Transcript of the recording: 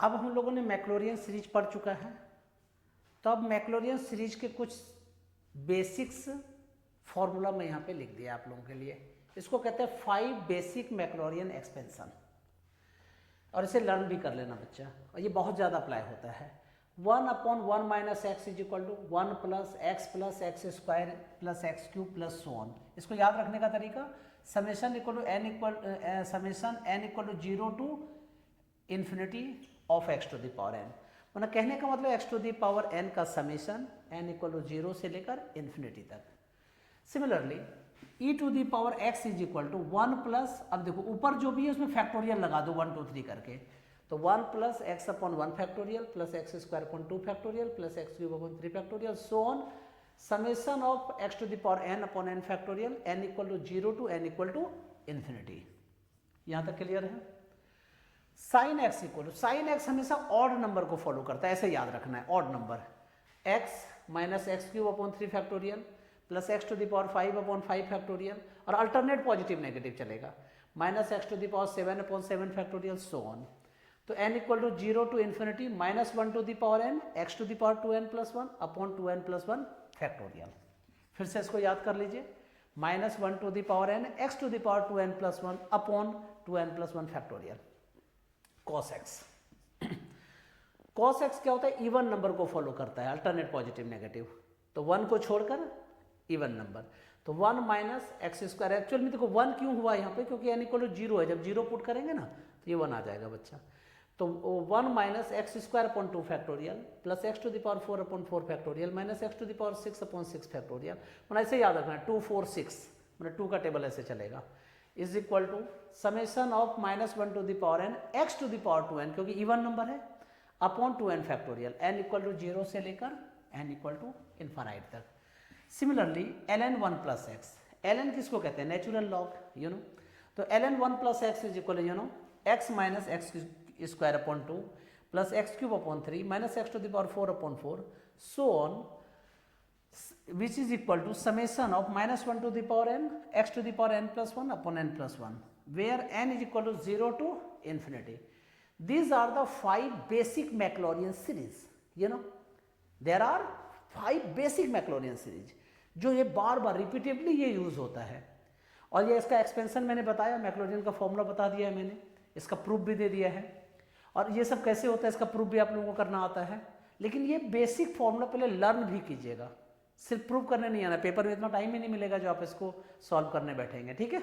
अब हम लोगों ने मैक्लोरियन सीरीज पढ़ चुका है, तो अब मैक्लोरियन सीरीज के कुछ बेसिक्स फॉर्मूला मैं यहाँ पे लिख दिया आप लोगों के लिए। इसको कहते हैं 5 बेसिक मैक्लोरियन एक्सपेंशन, और इसे लर्न भी कर लेना बच्चा, और ये बहुत ज़्यादा अप्लाई होता है। 1/1 minus x is equal to 1 plus x square plus x cube plus so on. इसको याद रखने का तरीका summation equal to n equal to 0 to infinity of x to the power n. मतलब कहने का मतलब x to the power n का समेशन एन इक्वल टू 0 से लेकर इन्फिनिटी तक। Similarly e to the power x is equal to 1 plus, अब देखो ऊपर जो भी है उसमें फैक्टोरियल लगा दो 1 2 3 करके, तो 1 plus x upon 1 factorial plus x square upon 2 factorial plus x cube upon 3 factorial so on summation of x to the power n upon n factorial n equal to 0 to n equal to infinity. यहाँ तक clear है। Sine x equal to, sine x हमेशा odd number को follow करता है, ऐसे याद रखना है, odd number x minus x cube upon 3 factorial plus x to the power 5 upon 5 factorial, और अल्टरनेट पॉजिटिव नेगेटिव चलेगा, minus x to the power 7 upon 7 factorial so on. तो n equal to 0 to infinity minus 1 to the power n x to the power 2n plus 1 upon 2n plus 1 factorial. फिर से इसको याद कर लीजिए, minus 1 to the power n x to the power 2n plus 1 upon 2n plus 1 factorial. Cos x, cos x क्या होता है, even number को फॉलो करता है, अल्टरनेट पॉजिटिव नेगेटिव, तो 1 को छोड़कर इवन नंबर, तो 1 माइनस एक्स स्क्वायर। एक्चुअल में देखो 1 क्यों हुआ यहाँ पे, क्योंकि n इक्वल टू 0 है, जब 0 पुट करेंगे ना तो ये 1 आ जाएगा बच्चा। तो 1 minus x square upon 2 factorial plus x to the power 4 upon 4 factorial minus x to the power 6 upon 6 factorial. मतलब ऐसे याद रखना है 2 4 6, मतलब 2 का टेबल ऐसे चलेगा, is equal to summation of minus 1 to the power n x to the power 2n, क्योंकि इवन नंबर है, upon 2n factorial, n equal to 0 से लेकर n इक्वल टू इन्फाइनाइट तक। Similarly ln 1 plus x, ln किसको कहते हैं, natural log, you know, तो ln 1 plus x is equal you know x minus x square upon 2 plus x cube upon 3 minus x to the power 4 upon 4 so on, which is equal to summation of minus 1 to the power n x to the power n plus 1 upon n plus 1, where n is equal to 0 to infinity. These are the 5 basic Maclaurin series. You know, there are 5 basic Maclaurin series जो ये बार बार repeatedly ये use होता है, और ये इसका expansion मैंने बताया, मैक्लोरिन का फॉर्मूला बता दिया है मैंने, इसका प्रूफ भी दे दिया है, और ये सब कैसे होता है इसका प्रूफ भी आप लोगों को करना आता है। लेकिन ये बेसिक फॉर्मूला पहले लर्न भी कीजिएगा, सिर्फ प्रूव करने नहीं आना, पेपर में इतना टाइम ही नहीं मिलेगा जो आप इसको सॉल्व करने बैठेंगे, ठीक है।